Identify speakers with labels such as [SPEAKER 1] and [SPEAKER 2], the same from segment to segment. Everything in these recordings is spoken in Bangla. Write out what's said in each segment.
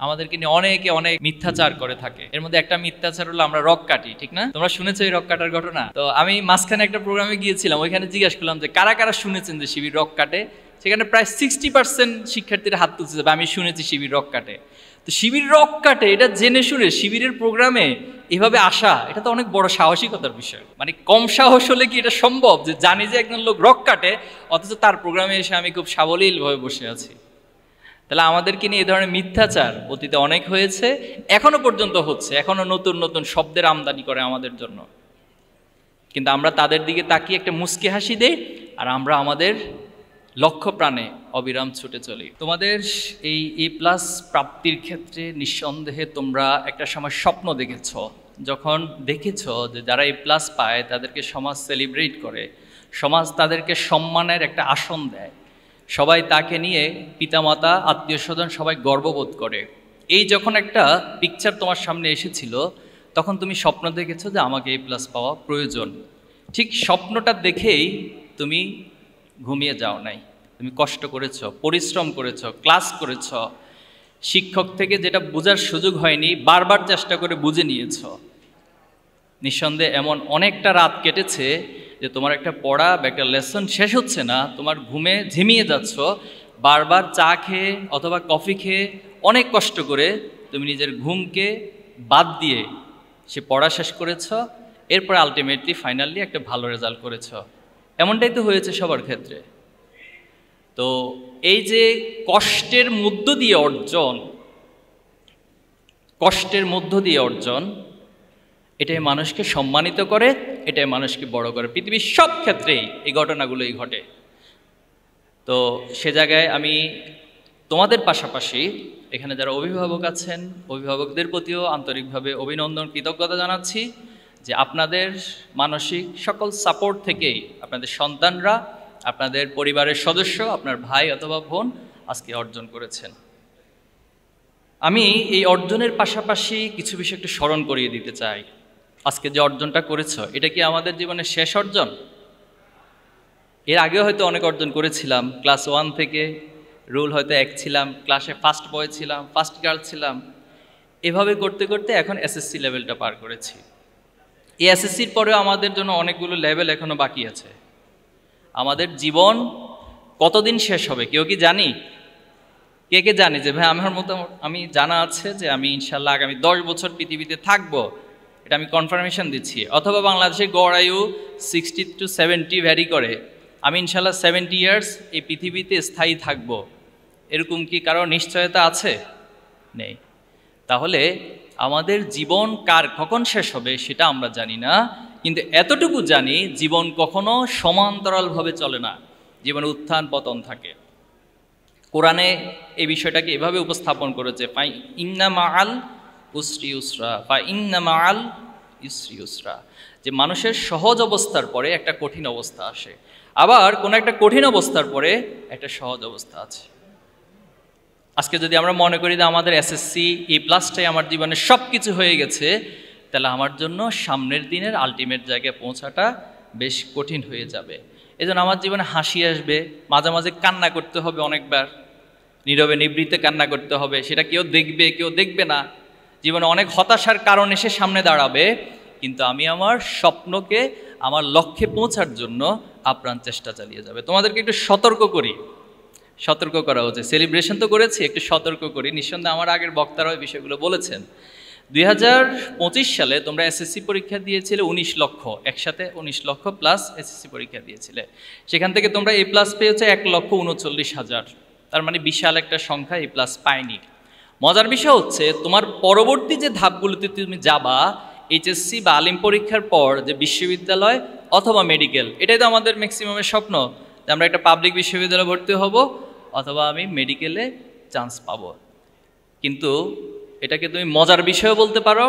[SPEAKER 1] আমাদেরকে নিয়ে অনেকে অনেক মিথ্যাচার করে থাকে। এর মধ্যে একটা মিথ্যাচার হলো আমরা রক কাটি, ঠিক না? তোমরা শুনেছো এই রক কাটার ঘটনা? তো আমি মাঝখানে একটা প্রোগ্রামে গিয়েছিলাম, ওইখানে জিজ্ঞাসা করলাম যে কারা কারা শুনেছেন যে শিবির রক কাটে। সেখানে প্রায় 60% শিক্ষার্থীরা হাত তুলছে যে আমি শুনেছি শিবির রক কাটে। তো শিবির রক কাটে এটা জেনে শুনে শিবিরের প্রোগ্রামে এভাবে আসা, এটা তো অনেক বড় সাহসিকতার বিষয়। মানে কম সাহস হলে কি এটা সম্ভব যে জানি যে একজন লোক রক কাটে, অথচ তার প্রোগ্রামে এসে আমি খুব সাবলীলভাবে বসে আছি? তাহলে আমাদেরকে নিয়ে এই ধরনের মিথ্যাচার অতীতে অনেক হয়েছে, এখনো পর্যন্ত হচ্ছে, এখনো নতুন নতুন শব্দের আমদানি করে আমাদের জন্য। কিন্তু আমরা তাদের দিকে তাকিয়ে একটা মুচকি হাসি দেই, আর আমরা আমাদের লক্ষ্য প্রাণে অবিরাম ছুটে চলি। তোমাদের এই A+ প্রাপ্তির ক্ষেত্রে নিঃসন্দেহে তোমরা একটা সময় স্বপ্ন দেখেছ। যখন দেখেছ যে যারা A+ পায় তাদেরকে সমাজ সেলিব্রেট করে, সমাজ তাদেরকে সম্মানের একটা আসন দেয়, সবাই তাকে নিয়ে পিতামাতা আত্মীয় স্বজন সবাই গর্ববোধ করে, এই যখন একটা পিকচার তোমার সামনে এসেছিল, তখন তুমি স্বপ্ন দেখেছো যে আমাকে A+ পাওয়া প্রয়োজন। ঠিক স্বপ্নটা দেখেই তুমি ঘুমিয়ে যাও নাই, তুমি কষ্ট করেছ, পরিশ্রম করেছ, ক্লাস করেছ, শিক্ষক থেকে যেটা বোঝার সুযোগ হয়নি বারবার চেষ্টা করে বুঝে নিয়েছ। নিঃসন্দেহে এমন অনেকটা রাত কেটেছে যে তোমার একটা পড়া বা একটা লেসন শেষ হচ্ছে না, তোমার ঘুমে ঝিমিয়ে যাচ্ছ, বারবার চা খেয়ে অথবা কফি খেয়ে অনেক কষ্ট করে তুমি নিজের ঘুমকে বাদ দিয়ে সে পড়া শেষ করেছ, এরপর আলটিমেটলি ফাইনালি একটা ভালো রেজাল্ট করেছ। এমনটাই তো হয়েছে সবার ক্ষেত্রে। তো এই যে কষ্টের মধ্য দিয়ে অর্জন, কষ্টের মধ্য দিয়ে অর্জন, এটাই মানুষকে সম্মানিত করে, এটাই মানুষকে বড় করে। পৃথিবীর সব ক্ষেত্রেই এই ঘটনাগুলোই ঘটে। তো সে জায়গায় আমি তোমাদের পাশাপাশি এখানে যারা অভিভাবক আছেন, অভিভাবকদের প্রতিও আন্তরিকভাবে অভিনন্দন, কৃতজ্ঞতা জানাচ্ছি যে আপনাদের মানসিক সকল সাপোর্ট থেকেই আপনাদের সন্তানরা, আপনাদের পরিবারের সদস্য, আপনার ভাই অথবা বোন আজকে অর্জন করেছেন। আমি এই অর্জনের পাশাপাশি কিছু বিষয় একটু স্মরণ করিয়ে দিতে চাই। আজকে যে অর্জনটা করেছ, এটা কি আমাদের জীবনের শেষ অর্জন? এর আগেও হয়তো অনেক অর্জন করেছিলাম। ক্লাস 1 থেকে রুল হয়তো 1 ছিলাম, ক্লাসে ফার্স্ট বয় ছিলাম, ফার্স্ট গার্ল ছিলাম, এভাবে করতে করতে এখন এসএসসি লেভেলটা পার করেছি। এই এসএসসির পরেও আমাদের জন্য অনেকগুলো লেভেল এখনো বাকি আছে। আমাদের জীবন কতদিন শেষ হবে কেউ কি জানি? কে কে জানি যে ভাই আমার মতো, আমি জানা আছে যে আমি ইনশাল্লাহ আগামী 10 বছর পৃথিবীতে থাকবো, এটা আমি কনফার্মেশন দিচ্ছি। অথবা বাংলাদেশের গড় আয়ু 60 to 70 ভ্যারি করে, আমি ইনশাল্লাহ 70 ইয়ার্স এই পৃথিবীতে স্থায়ী থাকব, এরকম কি কারো নিশ্চয়তা আছে? নেই। তাহলে আমাদের জীবন কার কখন শেষ হবে সেটা আমরা জানি না, কিন্তু এতটুকু জানি জীবন কখনো সমান্তরালভাবে চলে না, জীবনে উত্থান পতন থাকে। কোরআনে এই বিষয়টাকে এভাবে উপস্থাপন করেছে, ফা ইন্না মাআল উসরি ইউসরা, ফা ইন্না মাআল ইউসরি ইউসরা, যে মানুষের সহজ অবস্থার পরে একটা কঠিন অবস্থা আসে, আবার কোনো একটা কঠিন অবস্থার পরে একটা সহজ অবস্থা আছে। আজকে যদি আমরা মনে করি যে আমাদের এসএসসি A+টাই আমার জীবনে সব কিছু হয়ে গেছে, তাহলে আমার জন্য সামনের দিনের আলটিমেট জায়গায় পৌঁছাটা বেশ কঠিন হয়ে যাবে। এজন্য আমার জীবনে হাসি আসবে, মাঝে মাঝে কান্না করতে হবে, অনেকবার নীরবে নিবৃত্তে কান্না করতে হবে, সেটা কেউ দেখবে কেউ দেখবে না। জীবনে অনেক হতাশার কারণ এসে সামনে দাঁড়াবে, কিন্তু আমি আমার স্বপ্নকে, আমার লক্ষ্যে পৌঁছার জন্য আপ্রাণ চেষ্টা চালিয়ে যাবে। তোমাদেরকে একটু সতর্ক করি, সতর্ক করা উচিত। সেলিব্রেশন তো করেছি, একটু সতর্ক করি। নিঃসন্দেহে আমার আগের বক্তারা ওই বিষয়গুলো বলেছেন। 2025 সালে তোমরা এসএসসি পরীক্ষা দিয়েছিলে 19 লক্ষ, একসাথে 19 লক্ষ প্লাস এসএসসি পরীক্ষা দিয়েছিলে। সেখান থেকে তোমরা A+ পেয়েছো 1,39,000, তার মানে বিশাল একটা সংখ্যা A+ পায়নি। মজার বিষয় হচ্ছে তোমার পরবর্তী যে ধাপগুলোতে তুমি যাবা, এইচএসসি বা আলিম পরীক্ষার পর যে বিশ্ববিদ্যালয় অথবা মেডিকেল, এটাই তো আমাদের ম্যাক্সিমামের স্বপ্ন যে আমরা একটা পাবলিক বিশ্ববিদ্যালয়ে ভর্তি হব অথবা আমি মেডিকেলে চান্স পাবো। কিন্তু এটাকে তুমি মজার বিষয় বলতে পারো,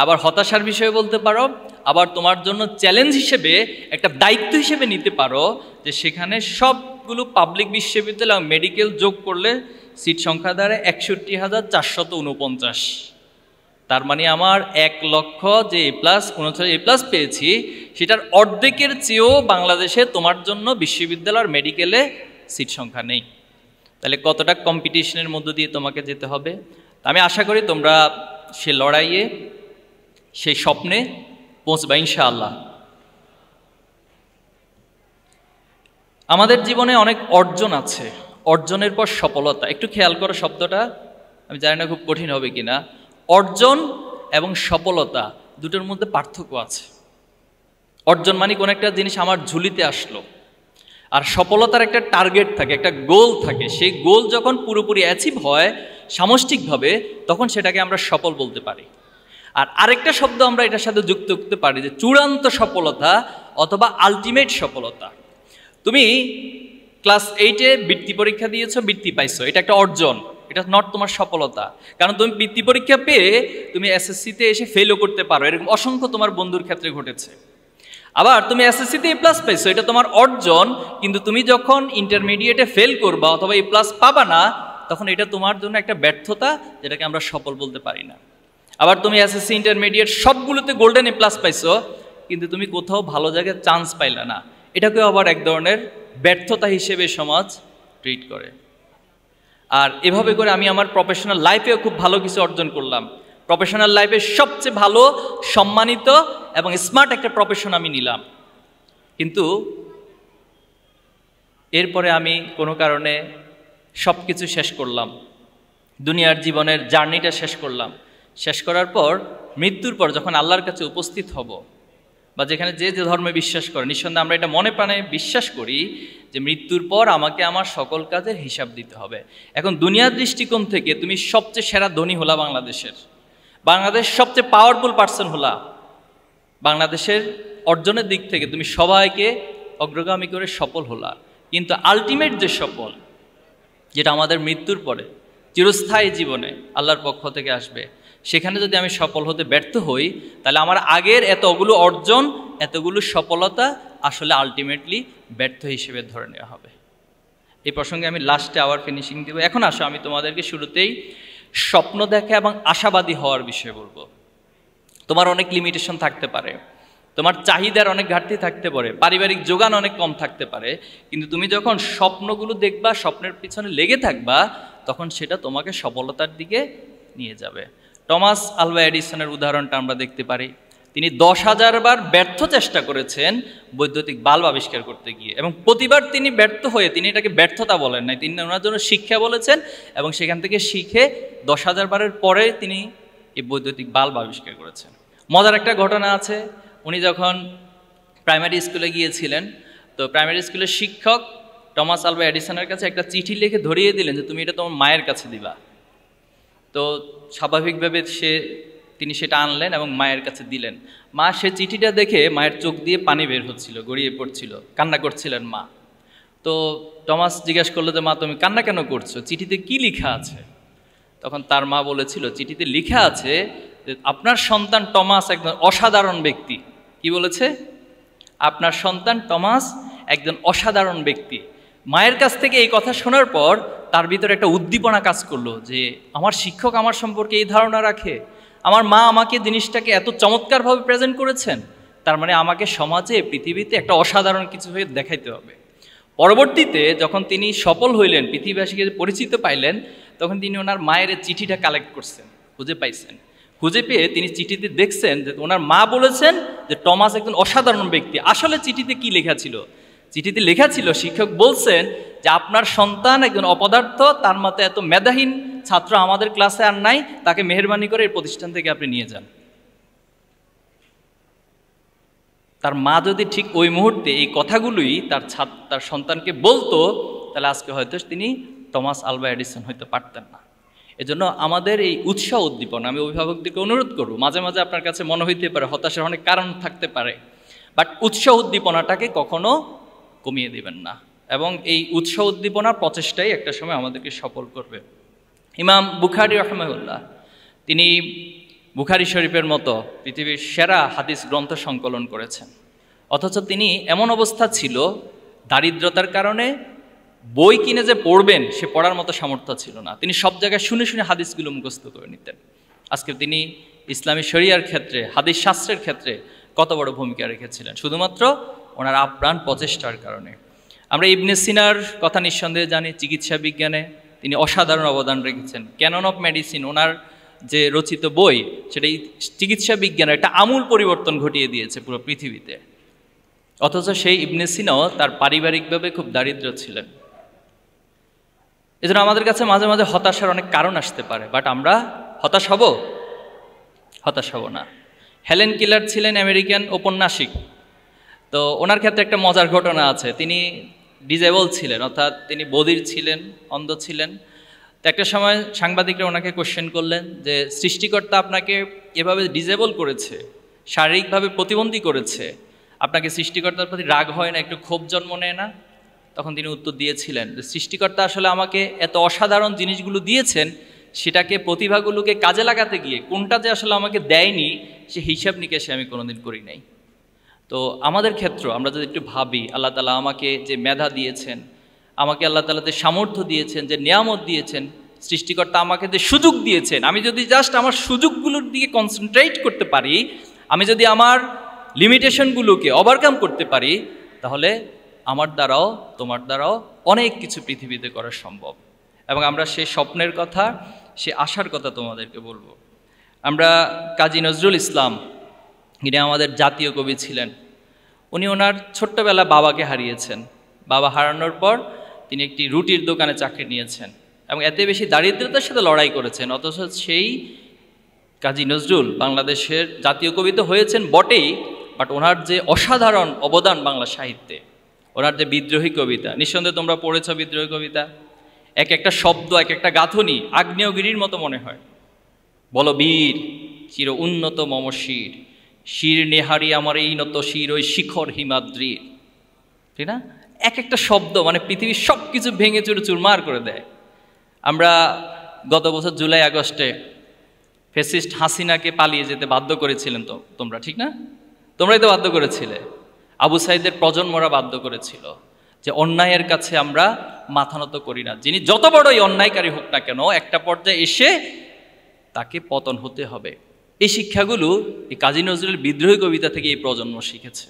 [SPEAKER 1] আবার হতাশার বিষয় বলতে পারো, আবার তোমার জন্য চ্যালেঞ্জ হিসেবে একটা দায়িত্ব হিসেবে নিতে পারো যে সেখানে সবগুলো পাবলিক বিশ্ববিদ্যালয় মেডিকেল যোগ করলে সিট সংখ্যা দাঁড়ায় 61,449। তার মানে আমার 1 লক্ষ যে A+ পেয়েছি, সেটার অর্ধেকের চেয়েও বাংলাদেশে তোমার জন্য বিশ্ববিদ্যালয়ের মেডিকেলে সিট সংখ্যা নেই। তাহলে কতটা কম্পিটিশনের মধ্য দিয়ে তোমাকে যেতে হবে। আমি আশা করি তোমরা সে লড়াইয়ে, সেই স্বপ্নে পৌঁছবা ইনশাআল্লাহ। আমাদের জীবনে অনেক অর্জন আছে, অর্জনের পর সফলতা। একটু খেয়াল করো শব্দটা, আমি জানি না খুব কঠিন হবে কিনা। অর্জন এবং সফলতা দুটোর মধ্যে পার্থক্য আছে। অর্জন মানে কোনো একটা জিনিস আমার ঝুলিতে আসলো, আর সফলতার একটা টার্গেট থাকে, একটা গোল থাকে। সেই গোল যখন পুরোপুরি অ্যাচিভ হয় সামষ্টিকভাবে, তখন সেটাকে আমরা সফল বলতে পারি। আর আরেকটা শব্দ আমরা এটার সাথে যুক্ত করতে পারি যে চূড়ান্ত সফলতা অথবা আলটিমেট সফলতা। তুমি ক্লাস 8-এ বৃত্তি পরীক্ষা দিয়েছো, বৃত্তি পাইছো, এটা একটা অর্জন, এটা নট তোমার সফলতা। কারণ তুমি বৃত্তি পরীক্ষা পেয়ে তুমি এসএসসিতে এসে ফেলও করতে পারো, এরকম অসংখ্য তোমার বন্ধুর ক্ষেত্রে ঘটেছে। আবার তুমি এসএসসিতে এ প্লাস পাইছো, এটা তোমার অর্জন, কিন্তু তুমি যখন ইন্টারমিডিয়েটে ফেল করবা অথবা এ প্লাস পাবা না, তখন এটা তোমার জন্য একটা ব্যর্থতা, যেটাকে আমরা সফল বলতে পারি না। আবার তুমি এসএসসি ইন্টারমিডিয়েট সবগুলোতে গোল্ডেন এ প্লাস পাইছো, কিন্তু তুমি কোথাও ভালো জায়গায় চান্স পাইলা না, এটাকেও আবার এক ধরনের ব্যর্থতা হিসেবে সমাজ ট্রিট করে। আর এভাবে করে আমি আমার প্রফেশনাল লাইফেও খুব ভালো কিছু অর্জন করলাম। প্রফেশনাল লাইফে সবচেয়ে ভালো, সম্মানিত এবং স্মার্ট একটা প্রফেশন আমি নিলাম, কিন্তু এরপরে আমি কোনো কারণে সব কিছু শেষ করলাম, দুনিয়ার জীবনের জার্নিটা শেষ করলাম। শেষ করার পর মৃত্যুর পর যখন আল্লাহর কাছে উপস্থিত হব, বা যেখানে যে যে ধর্মে বিশ্বাস করে, নিঃসন্দেহে আমরা এটা মনে প্রাণে বিশ্বাস করি যে মৃত্যুর পর আমাকে আমার সকল কাজের হিসাব দিতে হবে। এখন দুনিয়ার দৃষ্টিকোণ থেকে তুমি সবচেয়ে সেরা ধনী হলা বাংলাদেশের, বাংলাদেশ সবচেয়ে পাওয়ারফুল পার্সন হলা, বাংলাদেশের অর্জনের দিক থেকে তুমি সবাইকে অগ্রগামী করে সফল হলা, কিন্তু আলটিমেট যে সফল, যেটা আমাদের মৃত্যুর পরে চিরস্থায়ী জীবনে আল্লাহর পক্ষ থেকে আসবে, সেখানে যদি আমি সফল হতে ব্যর্থ হই, তাহলে আমার আগের এতগুলো অর্জন, এতগুলো সফলতা আসলে আলটিমেটলি ব্যর্থ হিসেবে ধরে নেওয়া হবে। এই প্রসঙ্গে আমি লাস্টে আবার ফিনিশিং দেব। এখন আসো আমি তোমাদেরকে শুরুতেই স্বপ্ন দেখা এবং আশাবাদী হওয়ার বিষয়ে বলবো। তোমার অনেক লিমিটেশন থাকতে পারে, তোমার চাহিদার অনেক ঘাটতি থাকতে পারে, পারিবারিক যোগান অনেক কম থাকতে পারে, কিন্তু তুমি যখন স্বপ্নগুলো দেখবা, স্বপ্নের পিছনে লেগে থাকবা, তখন সেটা তোমাকে সফলতার দিকে নিয়ে যাবে। টমাস আলভা এডিসনের উদাহরণটা আমরা দেখতে পারি। তিনি 10,000 বার ব্যর্থ চেষ্টা করেছেন বৈদ্যুতিক বাল্ব আবিষ্কার করতে গিয়ে, এবং প্রতিবার তিনি ব্যর্থ হয়ে, তিনি এটাকে ব্যর্থতা বলেন নাই, তিনি ওনার জন্য শিক্ষা বলেছেন, এবং সেখান থেকে শিখে 10,000 বারের পরে তিনি এই বৈদ্যুতিক বাল্ব আবিষ্কার করেছেন। মজার একটা ঘটনা আছে, উনি যখন প্রাইমারি স্কুলে গিয়েছিলেন, তো প্রাইমারি স্কুলের শিক্ষক টমাস আলভা এডিসনের কাছে একটা চিঠি লিখে ধরিয়ে দিলেন যে তুমি এটা তোমার মায়ের কাছে দিবা। তো স্বাভাবিকভাবে তিনি সেটা আনলেন এবং মায়ের কাছে দিলেন। মা সে চিঠিটা দেখে মায়ের চোখ দিয়ে পানি বের হচ্ছিল, গড়িয়ে পড়ছিল, কান্না করছিলেন মা। তো টমাস জিজ্ঞাসা করলো যে মা তুমি কান্না কেন করছো, চিঠিতে কি লেখা আছে? তখন তার মা বলেছিল চিঠিতে লেখা আছে যে আপনার সন্তান টমাস একজন অসাধারণ ব্যক্তি। কি বলেছে? আপনার সন্তান টমাস একজন অসাধারণ ব্যক্তি। মায়ের কাছ থেকে এই কথা শোনার পর তার ভিতরে একটা উদ্দীপনা কাজ করলো যে আমার শিক্ষক আমার সম্পর্কে এই ধারণা রাখে, আমার মা আমাকে জিনিসটাকে এত চমৎকারভাবে প্রেজেন্ট করেছেন, তার মানে আমাকে সমাজে, পৃথিবীতে একটা অসাধারণ কিছু হয়ে দেখাইতে হবে। পরবর্তীতে যখন তিনি সফল হইলেন, পৃথিবীবাসীকে পরিচিত পাইলেন, তখন তিনি ওনার মায়ের চিঠিটা কালেক্ট করছেন, খুঁজে পাইছেন। খুঁজে পেয়ে তিনি চিঠিতে দেখছেন যে ওনার মা বলেছেন যে টমাস একজন অসাধারণ ব্যক্তি। আসলে চিঠিতে কি লেখা ছিল? চিঠিতে লেখা ছিল, শিক্ষক বলছেন যে আপনার সন্তান একজন অপদার্থ, তার মতো এত মেধাহীন ছাত্র আমাদের ক্লাসে আর নাই, তাকে মেহেরবানি করে এই প্রতিষ্ঠান থেকে আপনি নিয়ে যান। তার মা যদি ঠিক ওই মুহূর্তে এই কথাগুলোই তার সন্তানকে বলতো, তাহলে আজকে হয়তো তিনি টমাস আলভা এডিসন হইতে পারতেন না। এজন্য আমাদের এই উৎসাহ উদ্দীপনা, আমি অভিভাবকদেরকে অনুরোধ করব, মাঝে মাঝে আপনার কাছে মনে হইতে পারে হতাশার অনেক কারণ থাকতে পারে, বাট উৎসাহ উদ্দীপনাটাকে কখনো কমিয়ে দিবেন না, এবং এই উৎসাহ উদ্দীপনার প্রচেষ্টাই একটা সময় আমাদেরকে সফল করবে। ইমাম বুখারী রাহিমাহুল্লাহ, তিনি বুখারী শরীফের মতো পৃথিবীর সেরা হাদিস গ্রন্থ সংকলন করেছেন, অথচ তিনি এমন অবস্থা ছিল, দারিদ্রতার কারণে বই কিনে যে পড়বেন সে পড়ার মতো সামর্থ্য ছিল না। তিনি সব জায়গায় শুনে শুনে হাদিসগুলো মুখস্থ করে নিতেন। আজকে তিনি ইসলামী শরিয়ার ক্ষেত্রে, হাদিস শাস্ত্রের ক্ষেত্রে কত বড় ভূমিকা রেখেছিলেন, শুধুমাত্র ওনার আপ্রাণ প্রচেষ্টার কারণে। আমরা ইবনে সিনার কথা নিঃসন্দেহে জানি, চিকিৎসা বিজ্ঞানে তিনি অসাধারণ অবদান রেখেছেন। ক্যানন অফ মেডিসিন, ওনার যে রচিত বই, সেটা চিকিৎসা বিজ্ঞানের একটা আমূল পরিবর্তন ঘটিয়ে দিয়েছে পুরো পৃথিবীতে। অথচ সেই ইবনে সিনাও তার পারিবারিকভাবে খুব দারিদ্র ছিলেন। এজন্য আমাদের কাছে মাঝে মাঝে হতাশার অনেক কারণ আসতে পারে, বাট আমরা হতাশ হব না। হেলেন কেলার ছিলেন আমেরিকান ঔপন্যাসিক। তো ওনার ক্ষেত্রে একটা মজার ঘটনা আছে। তিনি ডিজেবল ছিলেন, অর্থাৎ তিনি বধির ছিলেন, অন্ধ ছিলেন। তো একটা সময় সাংবাদিকরা ওনাকে কোশ্চেন করলেন যে সৃষ্টিকর্তা আপনাকে এভাবে ডিজেবল করেছে, শারীরিকভাবে প্রতিবন্ধী করেছে, আপনাকে সৃষ্টিকর্তার প্রতি রাগ হয় না, একটু ক্ষোভ জন্ম নেয় না? তখন তিনি উত্তর দিয়েছিলেন যে সৃষ্টিকর্তা আসলে আমাকে এত অসাধারণ জিনিসগুলো দিয়েছেন, সেটাকে প্রতিভাগুলোকে কাজে লাগাতে গিয়ে কোনটা যে আসলে আমাকে দেয়নি সে হিসাব নিকেশে আমি কোনোদিন করি নাই। তো আমাদের ক্ষেত্র আমরা যদি একটু ভাবি, আল্লাহ তাআলা আমাকে যে মেধা দিয়েছেন, আমাকে আল্লাহ তাআলা যে সামর্থ্য দিয়েছেন, যে নিয়ামত দিয়েছেন, সৃষ্টিকর্তা আমাকে যে সুযোগ দিয়েছেন, আমি যদি জাস্ট আমার সুযোগগুলোর দিকে কনসেন্ট্রেট করতে পারি, আমি যদি আমার লিমিটেশনগুলোকে ওভারকাম করতে পারি, তাহলে আমার দ্বারাও তোমার দ্বারাও অনেক কিছু পৃথিবীতে করা সম্ভব। এবং আমরা সে স্বপ্নের কথা, সে আশার কথা তোমাদেরকে বলবো। আমরা কাজী নজরুল ইসলাম, ইনি আমাদের জাতীয় কবি ছিলেন। উনি ওনার ছোট্টবেলা বাবাকে হারিয়েছেন। বাবা হারানোর পর তিনি একটি রুটির দোকানে চাকরি নিয়েছেন এবং এত বেশি দারিদ্রতার সাথে লড়াই করেছেন। অথচ সেই কাজী নজরুল বাংলাদেশের জাতীয় কবি তো হয়েছেন বটেই, বাট ওনার যে অসাধারণ অবদান বাংলা সাহিত্যে, ওনার যে বিদ্রোহী কবিতা, নিঃসন্দেহে তোমরা পড়েছ বিদ্রোহী কবিতা, এক একটা শব্দ, এক একটা গাঁথনি আগ্নেয়গিরির মতো মনে হয়। বল বীর চির উন্নত মম শির, শির নেহারি আমার এই নত শির ওই শিখর হিমাদ্রির, ঠিক না? এক একটা শব্দ মানে পৃথিবীর সব কিছু ভেঙে চুরে চুরমার করে দেয়। আমরা গত বছর জুলাই আগস্টে ফ্যাসিস্ট হাসিনাকে পালিয়ে যেতে বাধ্য করেছিলেন, তো তোমরা, ঠিক না? তোমরাই তো বাধ্য করেছিলে। আবু সাইদের প্রজন্মরা বাধ্য করেছিল যে অন্যায়ের কাছে আমরা মাথা নত করি না, যিনি যত বড়ই অন্যায়কারী হোক না কেন একটা পর্যায়ে এসে তাকে পতন হতে হবে। এই শিক্ষাগুলো এই কাজী নজরুলের বিদ্রোহী কবিতা থেকে এই প্রজন্ম শিখেছে।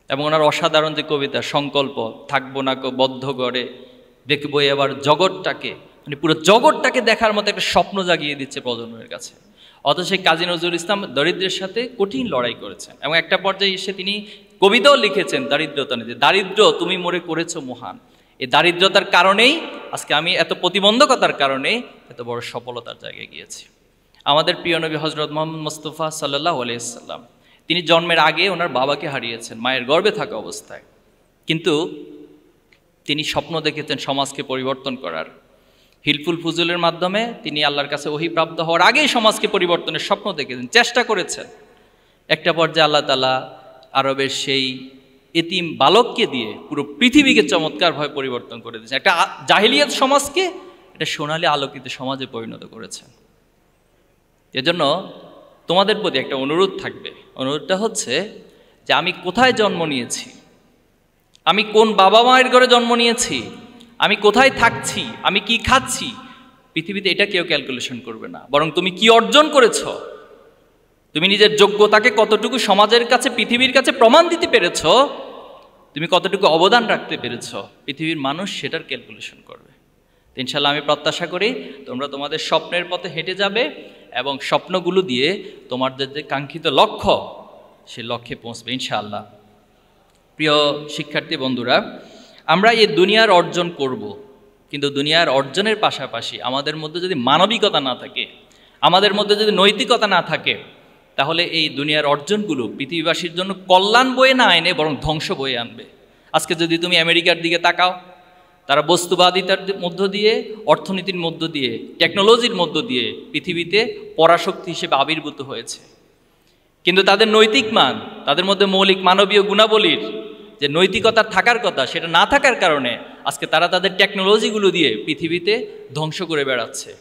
[SPEAKER 1] এবং ওনার অসাধারণ যে কবিতা সংকল্প, থাকবো না কো বদ্ধ গড়ে, দেখবো এবার জগৎটাকে, মানে পুরো জগৎটাকে দেখার মতো একটা স্বপ্ন জাগিয়ে দিচ্ছে প্রজন্মের কাছে। অথচ সেই কাজী নজরুল ইসলাম দরিদ্রের সাথে কঠিন লড়াই করেছেন এবং একটা পর্যায়ে এসে তিনি কবিতাও লিখেছেন দারিদ্রতা নিয়ে, দারিদ্র তুমি মোরে করেছো মহান। এই দারিদ্রতার কারণেই আজকে আমি এত প্রতিবন্ধকতার কারণে এত বড় সফলতার জায়গায় গিয়েছি। আমাদের প্রিয় নবী হযরত মুহাম্মদ মুস্তাফা সাল্লাল্লাহু আলাইহি ওয়াসাল্লাম, তিনি জন্মের আগে ওনার বাবাকে হারিয়েছেন মায়ের গর্ভে থাকা অবস্থায়, কিন্তু তিনি স্বপ্ন দেখেছেন সমাজকে পরিবর্তন করার। হিলফুল ফুজুলের মাধ্যমে তিনি আল্লাহর কাছে ওহী প্রাপ্ত হওয়ার আগেই সমাজকে পরিবর্তনের স্বপ্ন দেখেছেন, চেষ্টা করেছেন। একটা পর্যায়ে আল্লাহ তাআলা আরবের সেই এতিম বালককে দিয়ে পুরো পৃথিবীকে চমৎকারভাবে পরিবর্তন করে দিয়েছেন। একটা জাহিলিয়াত সমাজকে একটা সোনালী আলোকিত সমাজে পরিণত করেছেন। এজন্য তোমাদের প্রতি একটা অনুরোধ থাকবে। অনুরোধটা হচ্ছে যে আমি কোথায় জন্ম নিয়েছি, আমি কোন বাবা মায়ের ঘরে জন্ম নিয়েছি, আমি কোথায় থাকছি, আমি কি খাচ্ছি, পৃথিবীতে এটা কেউ ক্যালকুলেশন করবে না। বরং তুমি কি অর্জন করেছ, তুমি নিজের যোগ্যতাকে কতটুকু সমাজের কাছে, পৃথিবীর কাছে প্রমাণ দিতে পেরেছ, তুমি কতটুকু অবদান রাখতে পেরেছ, পৃথিবীর মানুষ সেটার ক্যালকুলেশন করবে। ইনশাআল্লাহ আমি প্রত্যাশা করি তোমরা তোমাদের স্বপ্নের পথে হেঁটে যাবে এবং স্বপ্নগুলো দিয়ে তোমাদের যে কাঙ্ক্ষিত লক্ষ্য, সেই লক্ষ্যে পৌঁছবে ইনশাআল্লাহ। প্রিয় শিক্ষার্থী বন্ধুরা, আমরা এই দুনিয়ার অর্জন করব, কিন্তু দুনিয়ার অর্জনের পাশাপাশি আমাদের মধ্যে যদি মানবিকতা না থাকে, আমাদের মধ্যে যদি নৈতিকতা না থাকে, তাহলে এই দুনিয়ার অর্জনগুলো পৃথিবীবাসীর জন্য কল্যাণ বয়ে না আনে বরং ধ্বংস বয়ে আনবে। আজকে যদি তুমি আমেরিকার দিকে তাকাও, তারা বস্তুবাদিতার মধ্য দিয়ে, অর্থনীতির মধ্য দিয়ে, টেকনোলজির মধ্য দিয়ে পৃথিবীতে পরাশক্তি হিসেবে আবির্ভূত হয়েছে। কিন্তু তাদের নৈতিক মান, তাদের মধ্যে মৌলিক মানবীয় গুণাবলীর যে নৈতিকতা থাকার কথা, সেটা না থাকার কারণে আজকে তারা তাদের টেকনোলজিগুলো দিয়ে পৃথিবীতে ধ্বংস করে বেড়াচ্ছে।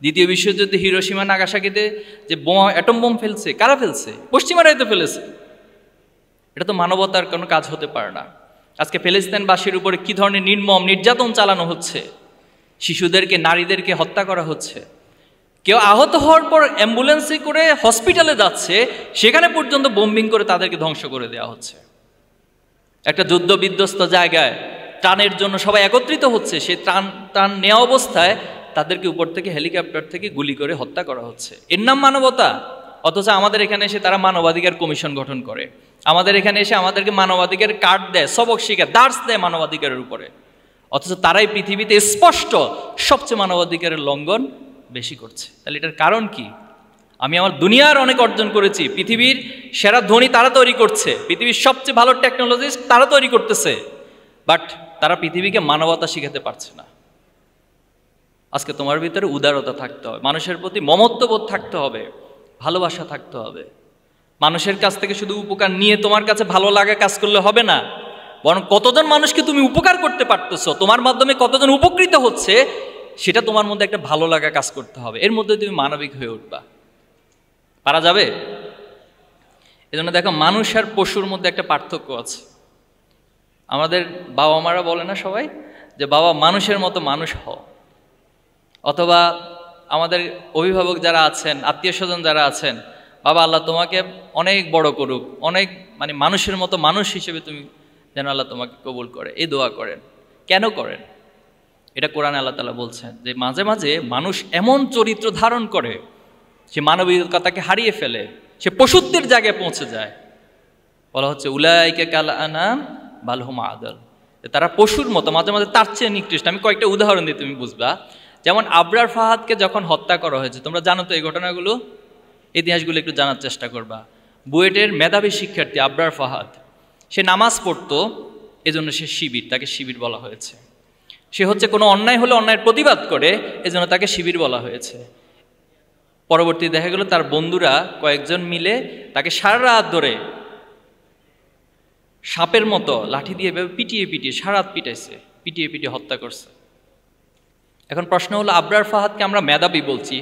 [SPEAKER 1] দ্বিতীয় বিশ্বযুদ্ধে হিরোশিমা নাগাসাকিতে যে বোমা, অ্যাটম বোম ফেলছে, কারা ফেলছে? পশ্চিমারাই তো ফেলেছে। এটা তো মানবতার কোনো কাজ হতে পারে না। আজকে ফিলিস্তিনবাসীর উপরে কী ধরনের নির্মম নির্যাতন চালানো হচ্ছে, শিশুদেরকে, নারীদেরকে হত্যা করা হচ্ছে। কেউ আহত হওয়ার পর অ্যাম্বুলেন্সে করে হসপিটালে যাচ্ছে, সেখানে পর্যন্ত বোম্বিং করে তাদেরকে ধ্বংস করে দেওয়া হচ্ছে। একটা যুদ্ধ বিধ্বস্ত জায়গায় ত্রাণের জন্য সবাই একত্রিত হচ্ছে, সেই ত্রাণ নেওয়া অবস্থায় তাদেরকে উপর থেকে হেলিকপ্টার থেকে গুলি করে হত্যা করা হচ্ছে। এর নাম মানবতা? অথচ আমাদের এখানে এসে তারা মানবাধিকার কমিশন গঠন করে, আমাদের এখানে এসে আমাদেরকে মানবাধিকার কার্ড দেয়, সবক শিখায়, দার্স দেয় মানবাধিকারের উপরে। অথচ তারাই পৃথিবীতে স্পষ্ট সবচেয়ে মানবাধিকারের লঙ্ঘন বেশি করছে। তাহলে এটার কারণ কি? আমি আমার দুনিয়ার অনেক অর্জন করেছি, পৃথিবীর সেরা ধনী তারা তৈরি করছে, পৃথিবীর সবচেয়ে ভালো টেকনোলজিস্ট তারা তৈরি করতেছে, বাট তারা পৃথিবীকে মানবতা শিখাতে পারছে না। আজকে তোমার ভিতরে উদারতা থাকতে হবে, মানুষের প্রতি মমত্ববোধ থাকতে হবে, ভালোবাসা থাকতে হবে। মানুষের কাছ থেকে শুধু উপকার নিয়ে তোমার কাছে ভালো লাগা কাজ করলে হবে না, বরং কতজন মানুষকে তুমি উপকার করতে পারতেছো, তোমার মাধ্যমে কতজন উপকৃত হচ্ছে, সেটা তোমার মধ্যে একটা ভালো লাগা কাজ করতে হবে। এর মধ্যে তুমি মানবিক হয়ে উঠবা। পারা যাবে? এজন্য দেখো, মানুষ আর পশুর মধ্যে একটা পার্থক্য আছে। আমাদের বাবা মারা বলে না সবাই যে বাবা মানুষের মতো মানুষ হও, অথবা আমাদের অভিভাবক যারা আছেন, আত্মীয় স্বজন যারা আছেন, বাবা আল্লাহ তোমাকে অনেক বড় করুক, অনেক মানে মানুষের মতো মানুষ হিসেবে তুমি যেন আল্লাহ তোমাকে কবুল করে, এই দোয়া করেন। কেন করেন? এটা কোরআনে আল্লাহ তাআলা বলছেন যে মাঝে মাঝে মানুষ এমন চরিত্র ধারণ করে, সে মানবিকতাকে হারিয়ে ফেলে, সে পশুত্বের জায়গায় পৌঁছে যায়। বলা হচ্ছে উলাইকা কাল আনাম বাল হুম আদাল, তারা পশুর মতো, মাঝে মাঝে তার চেয়ে নিকৃষ্ট। আমি কয়েকটা উদাহরণ দিই, তুমি বুঝবা। যেমন আবরার ফাহাদকে যখন হত্যা করা হয়েছে, তোমরা জানো তো এই ঘটনাগুলো, ইতিহাসগুলো একটু জানার চেষ্টা করবা। বুয়েটের মেধাবী শিক্ষার্থী আবরার ফাহাদ, সে নামাজ পড়তো, এজন্য সে শিবির, তাকে শিবির বলা হয়েছে। সে হচ্ছে কোনো অন্যায় হলে অন্যায়ের প্রতিবাদ করে, এজন্য তাকে শিবির বলা হয়েছে। পরবর্তী দেখা গেল তার বন্ধুরা কয়েকজন মিলে তাকে সারা রাত ধরে সাপের মতো লাঠি দিয়ে পিটিয়ে পিটিয়ে সারা রাত পিটাইছে, পিটিয়ে পিটিয়ে হত্যা করছে। এখন প্রশ্ন হলো, আবরার ফাহাদকে আমরা মেধাবী বলছি,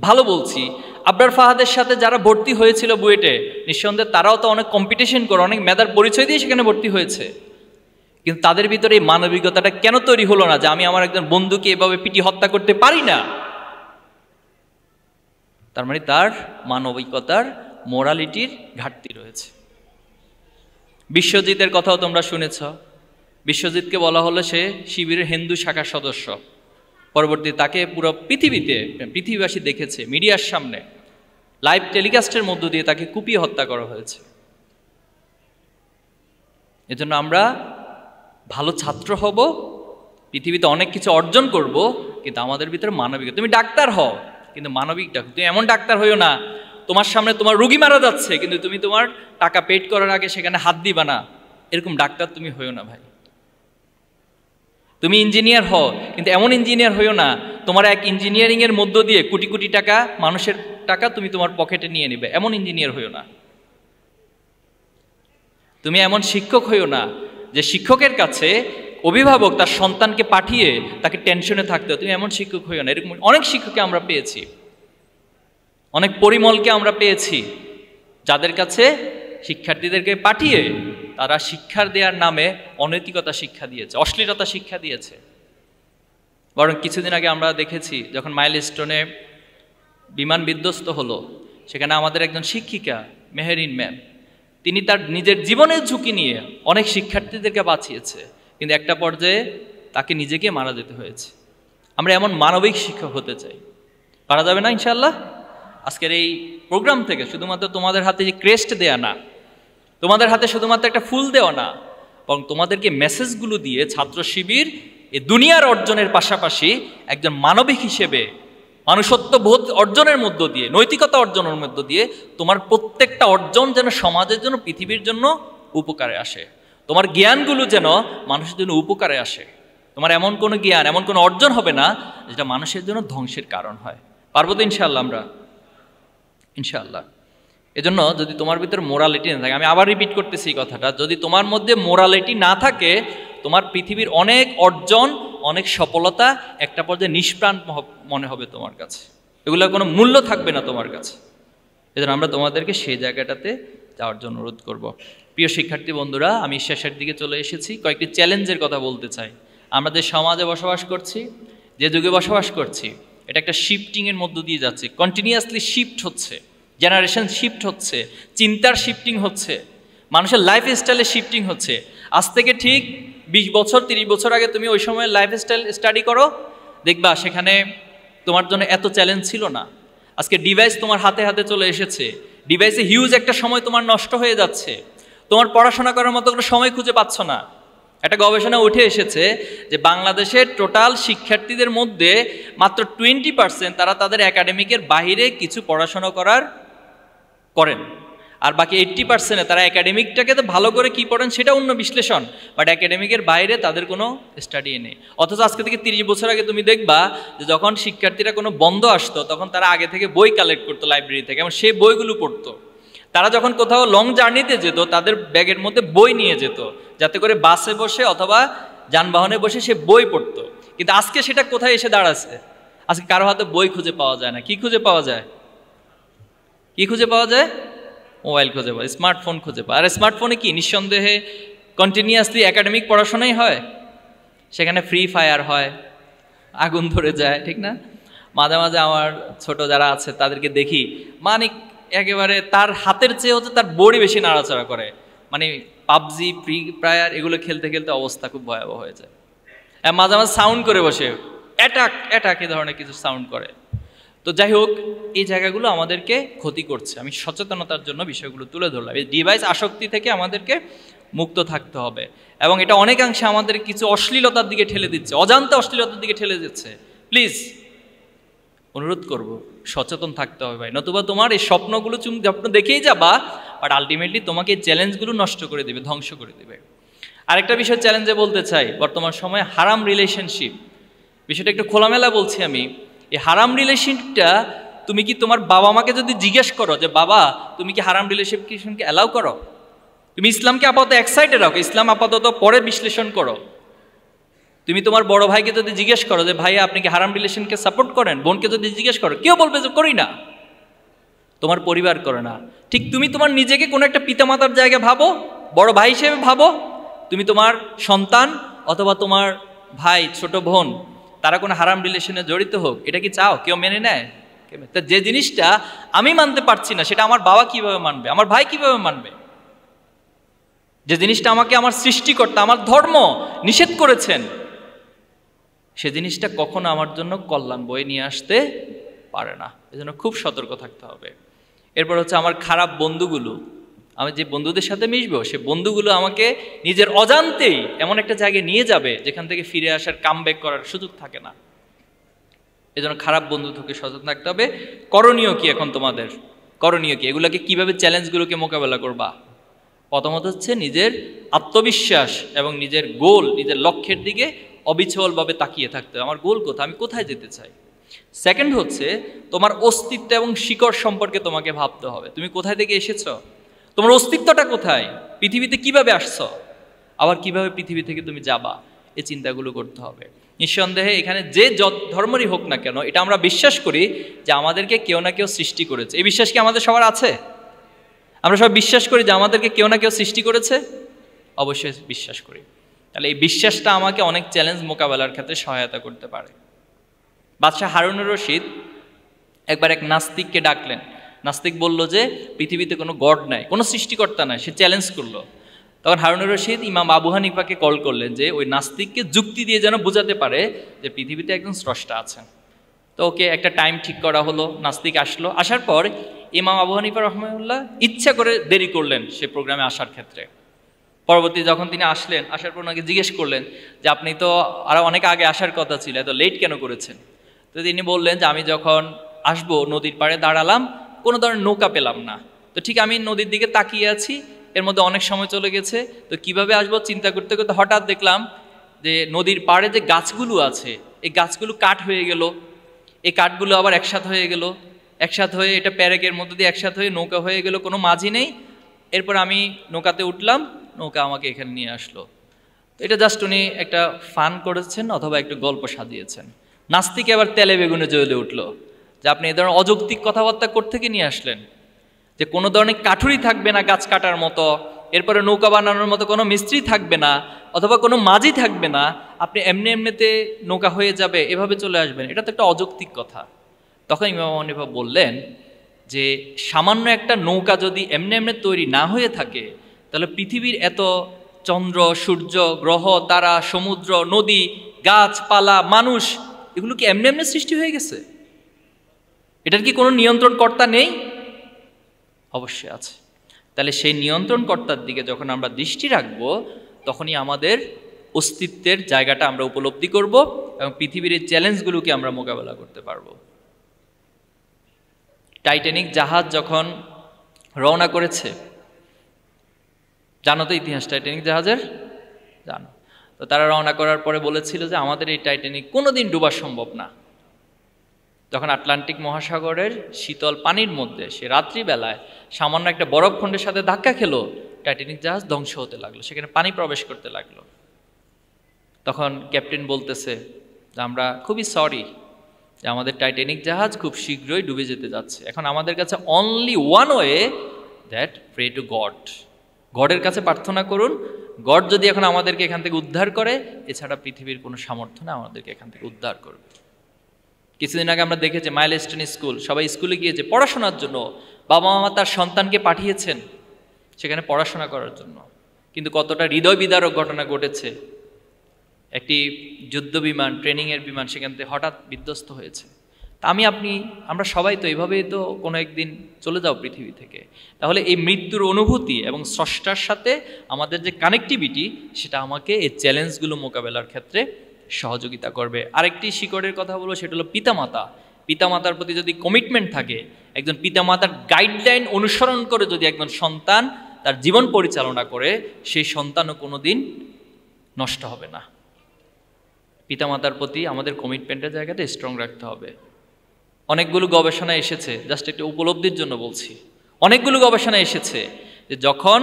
[SPEAKER 1] ভালো বলছি, আবরার ফাহাদের সাথে যারা ভর্তি হয়েছিল বুয়েটে, নিঃসন্দেহে তারাও তো অনেক কম্পিটিশন করে, অনেক মেধার পরিচয় দিয়ে সেখানে ভর্তি হয়েছে। কিন্তু তাদের ভিতরে এই মানবিকতাটা কেন তৈরি হলো না যে আমি আমার একজন বন্ধুকে এভাবে পিটিয়ে হত্যা করতে পারি না? তার মানে তার মানবিকতার, মোরালিটির ঘাটতি রয়েছে। বিশ্বজিতের কথাও তোমরা শুনেছ। বিশ্বজিৎকে বলা হলো সে শিবিরের হিন্দু শাখার সদস্য। পরবর্তী তাকে পুরো পৃথিবীবাসী দেখেছে, মিডিয়ার সামনে লাইভ টেলিকাস্টের মধ্য দিয়ে তাকে কুপিয়ে হত্যা করা হয়েছে। এজন্য আমরা ভালো ছাত্র হব, পৃথিবীতে অনেক কিছু অর্জন করব, কিন্তু আমাদের ভিতরে মানবিকতা। তুমি ডাক্তার হও, কিন্তু মানবিক ডাক্তার। তুমি এমন ডাক্তার হইও না তোমার সামনে তোমার রোগী মারা যাচ্ছে কিন্তু তুমি তোমার টাকা পেড করার আগে সেখানে হাত দিবা না, এরকম ডাক্তার তুমি হইও না ভাই। তুমি ইঞ্জিনিয়ার হও, কিন্তু এমন ইঞ্জিনিয়ার হইও না তোমার এক ইঞ্জিনিয়ারিং এর মধ্য দিয়ে কোটি কোটি টাকা, মানুষের টাকা তুমি তোমার পকেটে নিয়ে নিবে, এমন ইঞ্জিনিয়ার হইও না। তুমি এমন শিক্ষক হইও না যে শিক্ষকের কাছে অভিভাবক তার সন্তানকে পাঠিয়ে তাকে টেনশনে থাকতে হয়, তুমি এমন শিক্ষক হইও না। এরকম অনেক শিক্ষককে আমরা পেয়েছি, অনেক পরিমলকে আমরা পেয়েছি, যাদের কাছে শিক্ষার্থীদেরকে পাঠিয়ে তারা শিক্ষার দেওয়ার নামে অনৈতিকতা শিক্ষা দিয়েছে, অশ্লীলতা শিক্ষা দিয়েছে। বরং কিছুদিন আগে আমরা দেখেছি যখন মাইলস্টোনে বিমান বিধ্বস্ত হলো, সেখানে আমাদের একজন শিক্ষিকা মেহেরিন ম্যাম, তিনি তার নিজের জীবনের ঝুঁকি নিয়ে অনেক শিক্ষার্থীদেরকে বাঁচিয়েছে, কিন্তু একটা পর্যায়ে তাকে নিজেকে মারা যেতে হয়েছে। আমরা এমন মানবিক শিক্ষক হতে চাই। পারা যাবে না ইনশাআল্লাহ? আজকের এই প্রোগ্রাম থেকে শুধুমাত্র তোমাদের হাতে যে ক্রেস্ট দেয়া না, তোমাদের হাতে শুধুমাত্র একটা ফুল দেওয়া না, বরং তোমাদেরকে মেসেজগুলো দিয়ে ছাত্র শিবির এই দুনিয়ার অর্জনের পাশাপাশি একজন মানবিক হিসেবে মানুষত্ববোধ অর্জনের মধ্য দিয়ে, নৈতিকতা অর্জনের মধ্য দিয়ে তোমার প্রত্যেকটা অর্জন যেন সমাজের জন্য, পৃথিবীর জন্য উপকারে আসে। তোমার জ্ঞানগুলো যেন মানুষের জন্য উপকারে আসে। তোমার এমন কোনো জ্ঞান, এমন কোনো অর্জন হবে না যেটা মানুষের জন্য ধ্বংসের কারণ হয়। পারবো তো ইনশাআল্লাহ আমরা? ইনশাআল্লাহ। এজন্য যদি তোমার ভিতরে মোরালিটি না থাকে, আমি আবার রিপিট করতেছি এই কথাটা, যদি তোমার মধ্যে মোরালিটি না থাকে, তোমার পৃথিবীর অনেক অর্জন, অনেক সফলতা একটা পর্যায়ে নিষ্প্রাণ মনে হবে তোমার কাছে, এগুলোর কোনো মূল্য থাকবে না তোমার কাছে। এজন্য আমরা তোমাদেরকে সেই জায়গাটাতে যাওয়ার জন্য অনুরোধ করব। প্রিয় শিক্ষার্থী বন্ধুরা, আমি শেষের দিকে চলে এসেছি। কয়েকটি চ্যালেঞ্জের কথা বলতে চাই। আমরা যে সমাজে বসবাস করছি, যে যুগে বসবাস করছি, এটা একটা শিফটিংয়ের মধ্য দিয়ে যাচ্ছে, কন্টিনিউয়াসলি শিফট হচ্ছে, জেনারেশন শিফট হচ্ছে, চিন্তার শিফটিং হচ্ছে, মানুষের লাইফ স্টাইলে শিফটিং হচ্ছে। আজ থেকে ঠিক 20 বছর 30 বছর আগে তুমি ওই সময় লাইফস্টাইল স্টাডি করো, দেখবা সেখানে তোমার জন্য এত চ্যালেঞ্জ ছিল না। আজকে ডিভাইস তোমার হাতে হাতে চলে এসেছে, ডিভাইসে হিউজ একটা সময় তোমার নষ্ট হয়ে যাচ্ছে, তোমার পড়াশোনা করার মতো কোনো সময় খুঁজে পাচ্ছ না। একটা গবেষণা উঠে এসেছে যে বাংলাদেশের টোটাল শিক্ষার্থীদের মধ্যে মাত্র 20% তারা তাদের একাডেমিকের বাহিরে কিছু পড়াশোনা করেন, আর বাকি 80% তারা একাডেমিকটাকে তো ভালো করে কি পড়েন সেটা অন্য বিশ্লেষণ, বাট একাডেমিকের বাইরে তাদের কোনো স্টাডি নেই। অথচ আজকে থেকে 30 বছর আগে তুমি দেখবা যে যখন শিক্ষার্থীরা কোনো বন্ধ আসতো তখন তারা আগে থেকে বই কালেক্ট করতো লাইব্রেরি থেকে এবং সেই বইগুলো পড়তো। তারা যখন কোথাও লং জার্নিতে যেত তাদের ব্যাগের মধ্যে বই নিয়ে যেত, যাতে করে বাসে বসে অথবা যানবাহনে বসে সে বই পড়তো। কিন্তু আজকে সেটা কোথায় এসে দাঁড়াচ্ছে? আজকে কারো হাতে বই খুঁজে পাওয়া যায় না। কি খুঁজে পাওয়া যায়? কি খুঁজে পাওয়া যায়? মোবাইল খুঁজে পাওয়া, স্মার্টফোন খুঁজে পাওয়া। আর স্মার্টফোনে কি নিঃসন্দেহে কন্টিনিউয়াসলি একাডেমিক পড়াশোনাই হয়, সেখানে ফ্রি ফায়ার হয়, আগুন ধরে যায়, ঠিক না? মাঝে মাঝে আমার ছোট যারা আছে তাদেরকে দেখি, মানে একেবারে তার হাতের চেয়ে হচ্ছে তার বডি বেশি নাড়াচাড়া করে, মানে পাবজি ফ্রি ফায়ার এগুলো খেলতে খেলতে অবস্থা খুব ভয়াবহ হয়ে যায়। মাঝে মাঝে সাউন্ড করে বসে, অ্যাটাক অ্যাটাক এ ধরনের কিছু সাউন্ড করে। তো যাই হোক, এই জায়গাগুলো আমাদেরকে ক্ষতি করছে। আমি সচেতনতার জন্য বিষয়গুলো তুলে ধরলাম। এই ডিভাইস আসক্তি থেকে আমাদেরকে মুক্ত থাকতে হবে, এবং এটা অনেকাংশে আমাদের কিছু অশ্লীলতার দিকে ঠেলে দিচ্ছে, অজান্তে অশ্লীলতার দিকে ঠেলে দিচ্ছে। প্লিজ অনুরোধ করব, সচেতন থাকতে হবে ভাই, নতুবা তোমার এই স্বপ্নগুলো তুমি স্বপ্ন দেখেই যাবা, বাট আলটিমেটলি তোমাকে এই চ্যালেঞ্জগুলো নষ্ট করে দেবে, ধ্বংস করে দেবে। আরেকটা বিষয় চ্যালেঞ্জে বলতে চাই, বর্তমান সময়ে হারাম রিলেশনশিপ, বিষয়টা একটু খোলামেলা বলছি আমি। এই হারাম রিলেশনটা তুমি কি তোমার বাবা মাকে যদি জিজ্ঞেস করো যে বাবা তুমি কি হারাম রিলেশনকে অ্যালাউ করো, তুমি ইসলামকে আপাতত এক সাইডে রাখো, ইসলাম আপাতত পরে বিশ্লেষণ করো। তুমি তোমার বড় ভাইকে যদি জিজ্ঞেস করো যে ভাইয়া আপনি কি হারাম রিলেশনকে সাপোর্ট করেন, বোনকে যদি জিজ্ঞেস করো, কেউ বলবে যে করি না, তোমার পরিবার করে না। ঠিক তুমি তোমার নিজেকে কোনো একটা পিতামাতার জায়গায় ভাবো, বড় ভাই হিসেবে ভাবো, তুমি তোমার সন্তান অথবা তোমার ভাই ছোট বোন তারা কোনো হারাম রিলেশনে জড়িত হোক, এটা কি চাও? কেউ মেনে নেয়? তা যে জিনিসটা আমি মানতে পারছি না সেটা আমার বাবা কিভাবে মানবে, আমার ভাই কিভাবে মানবে? যে জিনিসটা আমাকে আমার সৃষ্টিকর্তা, আমার ধর্ম নিষেধ করেছেন, সে জিনিসটা কখনো আমার জন্য কল্যাণ বয়ে নিয়ে আসতে পারে না। এজন্য খুব সতর্ক থাকতে হবে। এরপর হচ্ছে আমার খারাপ বন্ধুগুলো, আমি যে বন্ধুদের সাথে মিশবো সে বন্ধুগুলো আমাকে নিজের অজান্তেই এমন একটা জায়গায় নিয়ে যাবে যেখান থেকে ফিরে আসার কামব্যাক করার সুযোগ থাকে না। এজন্য খারাপ বন্ধু থেকে সচেতন থাকতে হবে। করণীয় কি এখন তোমাদের? করণীয় কি? এগুলোকে কিভাবে চ্যালেঞ্জগুলোকে মোকাবেলা করবা? প্রথমত হচ্ছে নিজের আত্মবিশ্বাস এবং নিজের গোল, নিজের লক্ষ্যের দিকে অবিচলভাবে তাকিয়ে থাকতে হবে। আমার গোল কোথায়, আমি কোথায় যেতে চাই। সেকেন্ড হচ্ছে তোমার অস্তিত্ব এবং শিকড় সম্পর্কে তোমাকে ভাবতে হবে। তুমি কোথায় থেকে এসেছো, তোমার অস্তিত্বটা কোথায়, পৃথিবীতে কিভাবে আসছো, আবার কিভাবে পৃথিবী থেকে তুমি যাবা, এই চিন্তাগুলো করতে হবে। নিঃসন্দেহে এখানে যে ধর্মেরই হোক না কেন, এটা আমরা বিশ্বাস করি যে আমাদেরকে কেউ না কেউ সৃষ্টি করেছে। এই বিশ্বাস কি আমাদের সবার আছে? আমরা সবাই বিশ্বাস করি যে আমাদেরকে কেউ না কেউ সৃষ্টি করেছে, অবশ্যই বিশ্বাস করি। তাহলে এই বিশ্বাসটা আমাকে অনেক চ্যালেঞ্জ মোকাবেলার ক্ষেত্রে সহায়তা করতে পারে। বাদশাহ হারুনুর রশিদ একবার এক নাস্তিককে ডাকলেন। নাস্তিক বলল যে পৃথিবীতে কোনো গড নাই, কোনো সৃষ্টিকর্তা নাই, সে চ্যালেঞ্জ করলো। তখন হারুনুর রশিদ ইমাম আবু হানিফাকে কল করলেন যে ওই নাস্তিককে যুক্তি দিয়ে যেন বোঝাতে পারে যে পৃথিবীতে একজন স্রষ্টা আছেন। তো ওকে একটা টাইম ঠিক করা হলো, নাস্তিক আসলো। আসার পর ইমাম আবু হানিফা রহমাতুল্লাহ ইচ্ছা করে দেরি করলেন সে প্রোগ্রামে আসার ক্ষেত্রে। পরবর্তী যখন তিনি আসলেন, আসার পর ওনাকে জিজ্ঞেস করলেন যে আপনি তো আরো অনেক আগে আসার কথা ছিল, এত লেট কেন করেছেন? তো তিনি বললেন যে আমি যখন আসবো নদীর পাড়ে দাঁড়ালাম, কোনো ধরনের নৌকা পেলাম না, তো ঠিক আমি নদীর দিকে তাকিয়ে আছি, এর মধ্যে অনেক সময় চলে গেছে, তো কিভাবে আসবো চিন্তা করতে করতে হঠাৎ দেখলাম যে নদীর পাড়ে যে গাছগুলো আছে এই গাছগুলো কাঠ হয়ে গেল, এই কাঠগুলো আবার একসাথে হয়ে গেল, একসাথে হয়ে এটা প্যারেকের মধ্যে দিয়ে একসাথে হয়ে নৌকা হয়ে গেল, কোনো মাঝি নেই। এরপর আমি নৌকাতে উঠলাম, নৌকা আমাকে এখানে নিয়ে আসলো। এটা জাস্ট উনি একটা ফান করেছেন অথবা একটা গল্প সাজিয়েছেন। নাস্তিক এবার তেলে বেগুনে জ্বলে উঠলো যে আপনি এ ধরনের অযৌক্তিক কথাবার্তা কোত্থেকে নিয়ে আসলেন, যে কোনো ধরনের কাঠুরি থাকবে না গাছ কাটার মতো, এরপরে নৌকা বানানোর মতো কোনো মিস্ত্রি থাকবে না অথবা কোনো মাঝি থাকবে না, আপনি এমনি এমনিতে নৌকা হয়ে যাবে এভাবে চলে আসবেন, এটা তো একটা অযৌক্তিক কথা। তখন ইমাম আবু হানিফা বললেন যে সামান্য একটা নৌকা যদি এমনি এমনি তৈরি না হয়ে থাকে তাহলে পৃথিবীর এত চন্দ্র, সূর্য, গ্রহ, তারা, সমুদ্র, নদী, গাছপালা, মানুষ, এগুলো কি এমনি এমনি সৃষ্টি হয়ে গেছে? এটার কি কোনো নিয়ন্ত্রণকর্তা নেই? অবশ্যই আছে। তাহলে সেই নিয়ন্ত্রণকর্তার দিকে যখন আমরা দৃষ্টি রাখব, তখনই আমাদের অস্তিত্বের জায়গাটা আমরা উপলব্ধি করব এবং পৃথিবীর এই চ্যালেঞ্জগুলোকে আমরা মোকাবেলা করতে পারব। টাইটানিক জাহাজ যখন রওনা করেছে, জানো তো ইতিহাস টাইটানিক জাহাজের? জানো তো। তারা রওনা করার পরে বলেছিল যে আমাদের এই টাইটানিক কোনোদিন ডুবা সম্ভব না। যখন আটলান্টিক মহাসাগরের শীতল পানির মধ্যে সে রাত্রিবেলায় সামান্য একটা বরফখণ্ডের সাথে ধাক্কা খেলো, টাইটানিক জাহাজ ধ্বংস হতে লাগলো, সেখানে পানি প্রবেশ করতে লাগলো। তখন ক্যাপ্টেন বলতেছে যে আমরা খুবই সরি যে আমাদের টাইটানিক জাহাজ খুব শীঘ্রই ডুবে যেতে যাচ্ছে। এখন আমাদের কাছে only one way, that pray to God. গডের কাছে প্রার্থনা করুন। গড যদি এখন আমাদেরকে এখান থেকে উদ্ধার করে, এছাড়া পৃথিবীর কোনো সামর্থ্য না আমাদেরকে এখান থেকে উদ্ধার করবে। কিছুদিন আগে আমরা দেখেছি মাইলস্টোন স্কুল, সবাই স্কুলে গিয়েছে পড়াশোনার জন্য। বাবা মামা তার সন্তানকে পাঠিয়েছেন সেখানে পড়াশোনা করার জন্য, কিন্তু কতটা হৃদয় বিদারক ঘটনা ঘটেছে। একটি যুদ্ধ বিমান, ট্রেনিংয়ের বিমান সেখান থেকে হঠাৎ বিধ্বস্ত হয়েছে। তা আমরা সবাই তো এইভাবেই তো কোনো একদিন চলে যাও পৃথিবী থেকে। তাহলে এই মৃত্যুর অনুভূতি এবং স্রষ্টার সাথে আমাদের যে কানেক্টিভিটি, সেটা আমাকে এই চ্যালেঞ্জগুলো মোকাবেলার ক্ষেত্রে সহযোগিতা করবে। আরেকটি শিকড়ের কথা বলবো, সেটা হলো পিতামাতা। পিতামাতার প্রতি যদি কমিটমেন্ট থাকে, একজন পিতামাতার গাইডলাইন অনুসরণ করে যদি একজন সন্তান তার জীবন পরিচালনা করে, সেই সন্তানও কোনো দিন নষ্ট হবে না। পিতামাতার প্রতি আমাদের কমিটমেন্টের জায়গাটা স্ট্রং রাখতে হবে। অনেকগুলো গবেষণা এসেছে, জাস্ট একটু উপলব্ধির জন্য বলছি, অনেকগুলো গবেষণা এসেছে যে যখন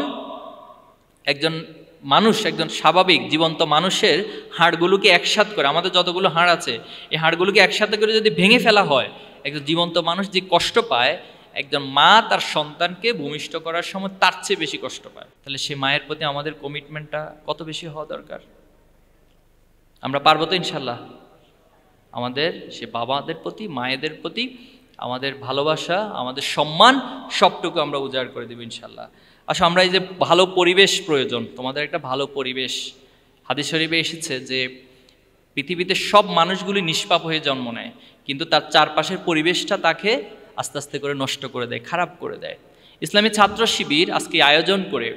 [SPEAKER 1] একজন স্বাভাবিক জীবন্ত মানুষের হাড়গুলোকে একসাথ করে, আমাদের যতগুলো হাড় আছে এই হাড়গুলোকে একসাথে করে যদি ভেঙে ফেলা হয়, একজন জীবন্ত মানুষ যে কষ্ট পায়, একজন মা তার সন্তানকে ভূমিষ্ঠ করার সময় তার চেয়ে বেশি কষ্ট পায়। তাহলে সে মায়ের প্রতি আমাদের কমিটমেন্টটা কত বেশি হওয়া দরকার। আমরা পারবো তো ইনশাল্লাহ? আমাদের সে বাবাদের প্রতি, মায়েদের প্রতি আমাদের ভালোবাসা, আমাদের সম্মান সবটুকু আমরা উজাড় করে দেব ইনশাল্লাহ। আসলে আমরা এই যে ভালো পরিবেশ প্রয়োজন, তোমাদের একটা ভালো পরিবেশ, হাদিস শরীফে এসেছে যে পৃথিবীতে সব মানুষগুলি নিষ্পাপ হয়ে জন্ম নেয়, কিন্তু তার চারপাশের পরিবেশটা তাকে আস্তে আস্তে করে নষ্ট করে দেয়, খারাপ করে দেয়। ইসলামী ছাত্র শিবির আজকে আয়োজন করে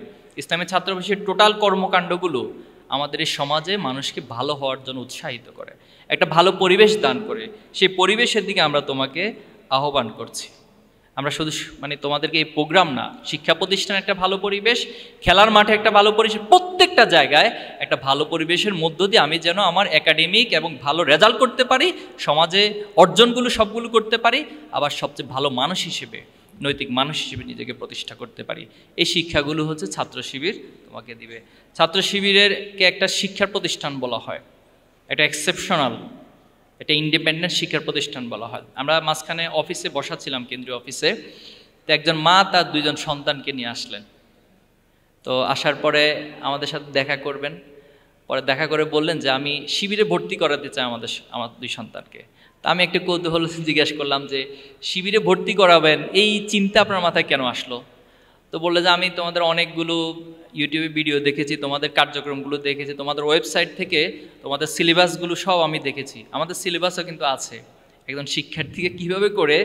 [SPEAKER 1] ইসলামী ছাত্র শিবিরের টোটাল কর্মকাণ্ডগুলো আমাদের এই সমাজে মানুষকে ভালো হওয়ার জন্য উৎসাহিত করে, একটা ভালো পরিবেশ দান করে। সেই পরিবেশের দিকে আমরা তোমাকে আহ্বান করছি। আমরা শুধু তোমাদেরকে এই প্রোগ্রাম না, শিক্ষা প্রতিষ্ঠানে একটা ভালো পরিবেশ, খেলার মাঠে একটা ভালো পরিবেশ, প্রত্যেকটা জায়গায় একটা ভালো পরিবেশের মধ্য দিয়ে আমি যেন আমার একাডেমিক এবং ভালো রেজাল্ট করতে পারি, সমাজে অর্জনগুলো সবগুলো করতে পারি, আবার সবচেয়ে ভালো মানুষ হিসেবে, নৈতিক মানুষ হিসেবে নিজেকে প্রতিষ্ঠা করতে পারি। এই শিক্ষাগুলো হচ্ছে ছাত্র শিবির তোমাকে দিবে। ছাত্র শিবিরেরকে একটা শিক্ষার প্রতিষ্ঠান বলা হয়, এটা এক্সেপশনাল, এটা ইন্ডিপেন্ডেন্ট শিক্ষার প্রতিষ্ঠান বলা হয়। আমরা মাঝখানে অফিসে বসাছিলাম, কেন্দ্রীয় অফিসে, তো একজন মা তার দুইজন সন্তানকে নিয়ে আসলেন। তো আসার পরে আমাদের সাথে দেখা করবেন, পরে দেখা করে বললেন যে আমি শিবিরে ভর্তি করাতে চাই আমার দুই সন্তানকে। তা আমি একটু কৌতূহল জিজ্ঞেস করলাম যে শিবিরে ভর্তি করাবেন, এই চিন্তা আপনার মাথায় কেন আসলো? তো বললে যে আমি তোমাদের অনেকগুলো ইউটিউবে ভিডিও দেখেছি, তোমাদের কার্যক্রমগুলো দেখেছি, তোমাদের ওয়েবসাইট থেকে তোমাদের সিলেবাসগুলো সব আমি দেখেছি। আমাদের সিলেবাসও কিন্তু আছে একজন শিক্ষার্থীকে কিভাবে করে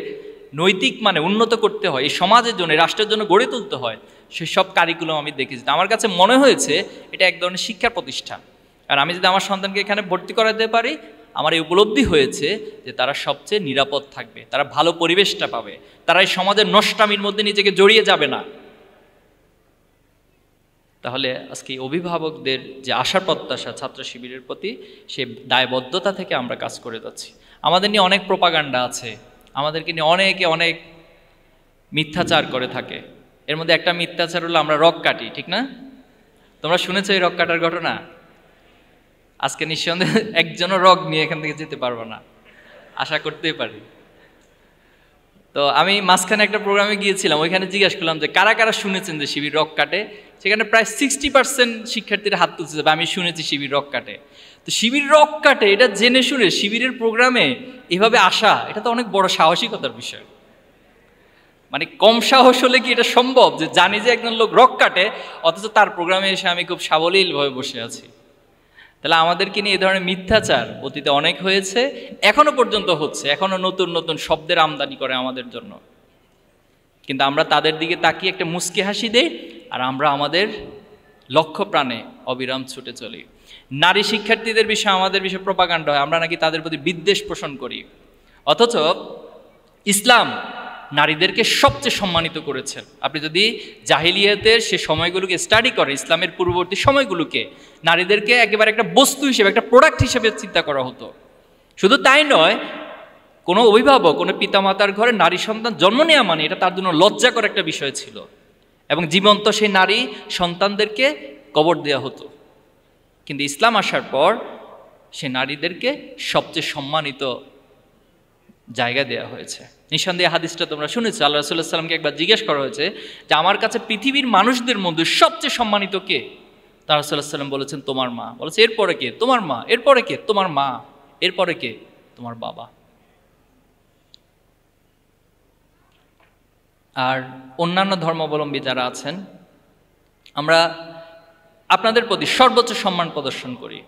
[SPEAKER 1] নৈতিক উন্নত করতে হয়, এই সমাজের জন্য, রাষ্ট্রের জন্য গড়ে তুলতে হয়, সেসব কারিকুলাম আমি দেখেছি। আমার কাছে মনে হয়েছে এটা এক ধরনের শিক্ষা প্রতিষ্ঠান। আর আমি যদি আমার সন্তানকে এখানে ভর্তি করাতে পারি, আমার এই উপলব্ধি হয়েছে যে তারা সবচেয়ে নিরাপদ থাকবে, তারা ভালো পরিবেশটা পাবে, তারা এই সমাজের নষ্টামির মধ্যে নিজেকে জড়িয়ে যাবে না। তাহলে আজকে অভিভাবকদের যে আশা প্রত্যাশা ছাত্র শিবিরের প্রতি, সে দায়বদ্ধতা থেকে আমরা কাজ করে যাচ্ছি। আমাদের নিয়ে অনেক প্রোপাগান্ডা আছে, আমাদেরকে নিয়ে অনেকে অনেক মিথ্যাচার করে থাকে। এর মধ্যে একটা মিথ্যাচার হলো আমরা রক কাটি, ঠিক না? তোমরা শুনেছো এই রক কাটার ঘটনা? আজকে নিঃসন্দেহে একজনও রক নিয়ে এখান থেকে যেতে পারবো না, আশা করতেই পারি। তো আমি মাঝখানে একটা প্রোগ্রামে গিয়েছিলাম, ওইখানে জিজ্ঞাসা করলাম যে কারা কারা শুনেছেন যে শিবির রক কাটে। সেখানে প্রায় 60% শিক্ষার্থীরা হাত তুলছে, আমি শুনেছি শিবির রক কাটে। তো শিবির রক কাটে এটা জেনে শুনে শিবিরের প্রোগ্রামে এভাবে আসা, এটা তো অনেক বড় সাহসিকতার বিষয়। মানে কম সাহস হলে কি এটা সম্ভব যে জানি যে একজন লোক রক কাটে অথচ তার প্রোগ্রামে এসে আমি খুব সাবলীলভাবে বসে আছি? তাহলে আমাদেরকে নিয়ে এই ধরনের মিথ্যাচার অতীতে অনেক হয়েছে, এখনো পর্যন্ত হচ্ছে, এখনো নতুন নতুন শব্দের আমদানি করে আমাদের জন্য। কিন্তু আমরা তাদের দিকে তাকিয়ে একটা মুচকি হাসি দেই, আর আমরা আমাদের লক্ষ্য প্রাণে অবিরাম ছুটে চলি। নারী শিক্ষার্থীদের বিষয়ে আমাদের বিষয়ে প্রপাগান্ডা হয়, আমরা নাকি তাদের প্রতি বিদ্বেষ পোষণ করি। অথচ ইসলাম নারীদেরকে সবচেয়ে সম্মানিত করেছেন। আপনি যদি জাহিলিয়াতের সে সময়গুলোকে স্টাডি করেন, ইসলামের পূর্ববর্তী সময়গুলোকে, নারীদেরকে একেবারে একটা বস্তু হিসেবে, একটা প্রোডাক্ট হিসেবে চিন্তা করা হতো। শুধু তাই নয়, কোনো অভিভাবক, কোনো পিতামাতার ঘরে নারী সন্তান জন্ম নেওয়া মানে এটা তার জন্য লজ্জাকর একটা বিষয় ছিল, এবং জীবন্ত সেই নারী সন্তানদেরকে কবর দেওয়া হতো। কিন্তু ইসলাম আসার পর সে নারীদেরকে সবচেয়ে সম্মানিত জায়গা দেওয়া হয়েছে। নিঃসন্দেহে হাদিসটা তোমরা শুনেছো, আল্লাহ রাসূলুল্লাহ সাল্লাল্লাহু আলাইহি ওয়াসাল্লামকে একবার জিজ্ঞেস করা হয়েছে যে আমার কাছে পৃথিবীর মানুষদের মধ্যে সবচেয়ে সম্মানিত কে? তার রাসূলুল্লাহ সাল্লাল্লাহু আলাইহি ওয়াসাল্লাম বলেছেন তোমার মা। বলেছে এরপরে কে? তোমার মা। এরপরে কে? তোমার মা। এরপরে কে? তোমার বাবা। আর অন্যান্য ধর্মাবলম্বী যারা আছেন, আমরা আপনাদের প্রতি সর্বোচ্চ সম্মান প্রদর্শন করি।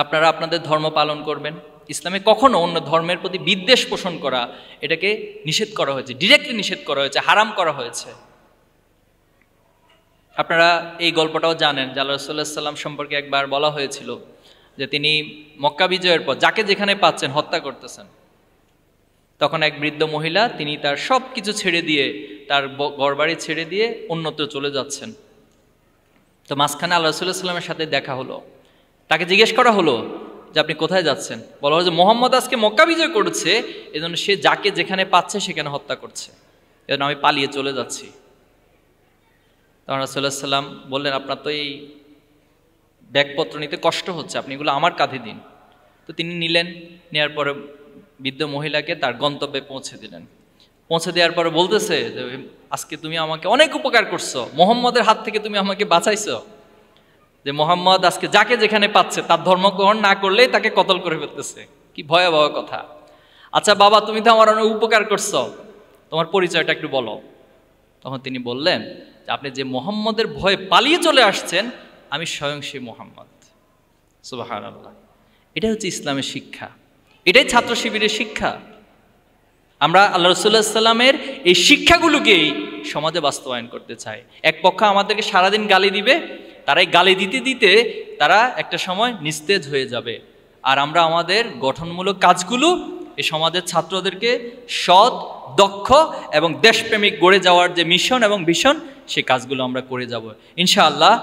[SPEAKER 1] আপনারা আপনাদের ধর্ম পালন করবেন। ইসলামে কখনো অন্য ধর্মের প্রতি বিদ্বেষ পোষণ করা, এটাকে নিষেধ করা হয়েছে, ডিরেক্টলি নিষেধ করা হয়েছে, হারাম করা হয়েছে। আপনারা এই গল্পটাও জানেন যে আল্লাহ রাসূলুল্লাহ সাল্লাল্লাহু আলাইহি ওয়াসাল্লাম সম্পর্কে একবার বলা হয়েছিল যে তিনি মক্কা বিজয়ের পর যাকে যেখানে পাচ্ছেন হত্যা করতেছেন। তখন এক বৃদ্ধ মহিলা, তিনি তার সব কিছু ছেড়ে দিয়ে, তার ঘরবাড়ি ছেড়ে দিয়ে অন্যত্র চলে যাচ্ছেন। তো মাঝখানে আল্লাহ রাসূলুল্লাহ সাল্লাল্লাহু আলাইহি ওয়াসাল্লামের সাথে দেখা হলো। তাকে জিজ্ঞেস করা হলো যে আপনি কোথায় যাচ্ছেন? বলা হলো যে মুহাম্মদ আজকে মক্কা বিজয় করেছে, এজন্য সে যাকে যেখানে পাচ্ছে সেখানে হত্যা করছে, এজন্য আমি পালিয়ে চলে যাচ্ছি। তখন রাসূলুল্লাহ সাল্লাল্লাহু আলাইহি ওয়াসাল্লাম বললেন আপনার তো এই ব্যাগপত্র নিতে কষ্ট হচ্ছে, আপনি এগুলো আমার কাঁধে দিন। তো তিনি নিলেন, নেওয়ার পরে বৃদ্ধ মহিলাকে তার গন্তব্যে পৌঁছে দিলেন। পৌঁছে দেওয়ার পরে বলতেছে যে আজকে তুমি আমাকে অনেক উপকার করছো, মুহাম্মদের হাত থেকে তুমি আমাকে বাঁচাইছো। যে মুহাম্মদ আজকে যাকে যেখানে পাচ্ছে তার ধর্ম গ্রহণ না করলেই তাকে কতল করে ফেলতেছে। কি ভয়াবহ কথা। আচ্ছা বাবা, তুমি তো আমার অনেক উপকার করছো, তোমার পরিচয়টা একটু বলো। তখন তিনি বললেন যে আপনি যে মুহাম্মদের ভয়ে পালিয়ে চলে আসছেন, আমি স্বয়ং সেই মুহাম্মদ। সুবহানাল্লাহ। এটাই হচ্ছে ইসলামের শিক্ষা, এটাই ছাত্র শিবিরের শিক্ষা। আমরা আল্লাহ রাসূলুল্লাহ সাল্লামের এই শিক্ষাগুলোকেই সমাজে বাস্তবায়ন করতে চাই। এক পক্ষ আমাদেরকে সারাদিন গালি দিবে, তারাই গালি দিতে দিতে তারা একটা সময় নিস্তেজ হয়ে যাবে। আর আমরা আমাদের গঠনমূলক কাজগুলো এই সমাজের ছাত্রদেরকে সৎ, দক্ষ এবং দেশপ্রেমিক গড়ে যাওয়ার যে মিশন এবং ভিশন, সেই কাজগুলো আমরা করে যাব। ইনশাআল্লাহ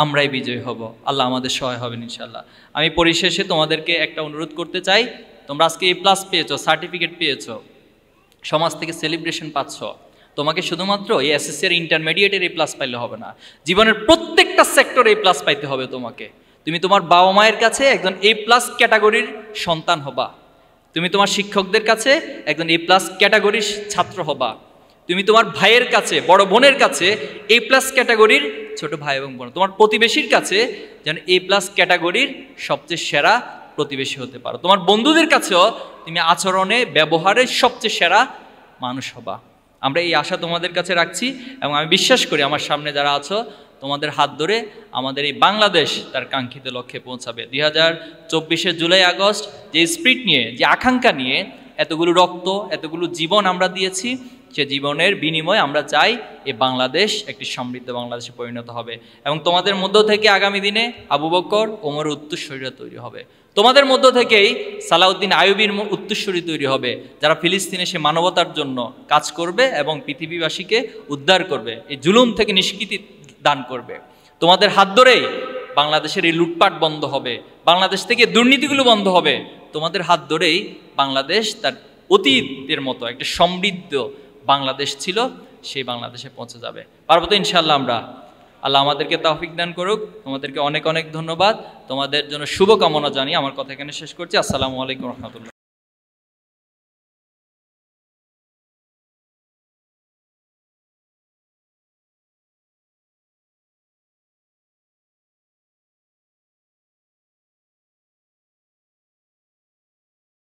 [SPEAKER 1] আমরাই বিজয়ী হব, আল্লাহ আমাদের সহায় হবেন ইনশাআল্লাহ। আমি পরিশেষে তোমাদেরকে একটা অনুরোধ করতে চাই, তোমরা আজকে A+ পেয়েছো, সার্টিফিকেট পেয়েছো, সমাজ থেকে সেলিব্রেশন পাচ্ছ। তোমাকে শুধুমাত্র এই SSC এর ইন্টারমিডিয়েটের A+ পাইলে হবে না, জীবনের প্রত্যেকটা সেক্টরে A+ পাইতে হবে তোমাকে। তুমি তোমার বাবা মায়ের কাছে একজন A+ ক্যাটাগরির সন্তান হবা, তুমি তোমার শিক্ষকদের কাছে একজন A+ ক্যাটাগরির ছাত্র হবা, তুমি তোমার ভাইয়ের কাছে, বড় বোনের কাছে A+ ক্যাটাগরির ছোট ভাই এবং বোন, তোমার প্রতিবেশীর কাছে যেন A+ ক্যাটাগরির সবচেয়ে সেরা প্রতিবেশী হতে পারো। তোমার বন্ধুদের কাছেও তুমি আচরণে, ব্যবহারে সবচেয়ে সেরা মানুষ হবা। আমরা এই আশা তোমাদের কাছে রাখছি, এবং আমি বিশ্বাস করি আমার সামনে যারা আছো, তোমাদের হাত ধরে আমাদের এই বাংলাদেশ তার কাঙ্ক্ষিত লক্ষ্যে পৌঁছাবে। 2024 জুলাই আগস্ট যে স্পিরিট নিয়ে, যে আকাঙ্ক্ষা নিয়ে এতগুলো রক্ত, এতগুলো জীবন আমরা দিয়েছি, সে জীবনের বিনিময়ে আমরা চাই এই বাংলাদেশ একটি সমৃদ্ধ বাংলাদেশে পরিণত হবে। এবং তোমাদের মধ্য থেকে আগামী দিনে আবু বকর, ওমরের উত্তরসূরিরা তৈরি হবে। তোমাদের মধ্য থেকেই সালাউদ্দিন আইয়ুবীর উত্তরসূরি তৈরি হবে, যারা ফিলিস্তিনে সে মানবতার জন্য কাজ করবে এবং পৃথিবীবাসীকে উদ্ধার করবে, এই জুলুম থেকে নিষ্কৃতি দান করবে। তোমাদের হাত ধরেই বাংলাদেশের এই লুটপাট বন্ধ হবে, বাংলাদেশ থেকে দুর্নীতিগুলো বন্ধ হবে। তোমাদের হাত ধরেই বাংলাদেশ তার অতীতের মতো একটা সমৃদ্ধ বাংলাদেশ ছিল, সেই বাংলাদেশে পৌঁছে যাবে। পারবো তো ইনশাআল্লাহ আমরা? আল্লাহ আমাদেরকে তৌফিক দান করুক। তোমাদেরকে অনেক অনেক ধন্যবাদ, তোমাদের জন্য শুভকামনা জানিয়ে আমার কথা এখানে শেষ করছি। আসসালামু আলাইকুম রহমতুল্লাহ।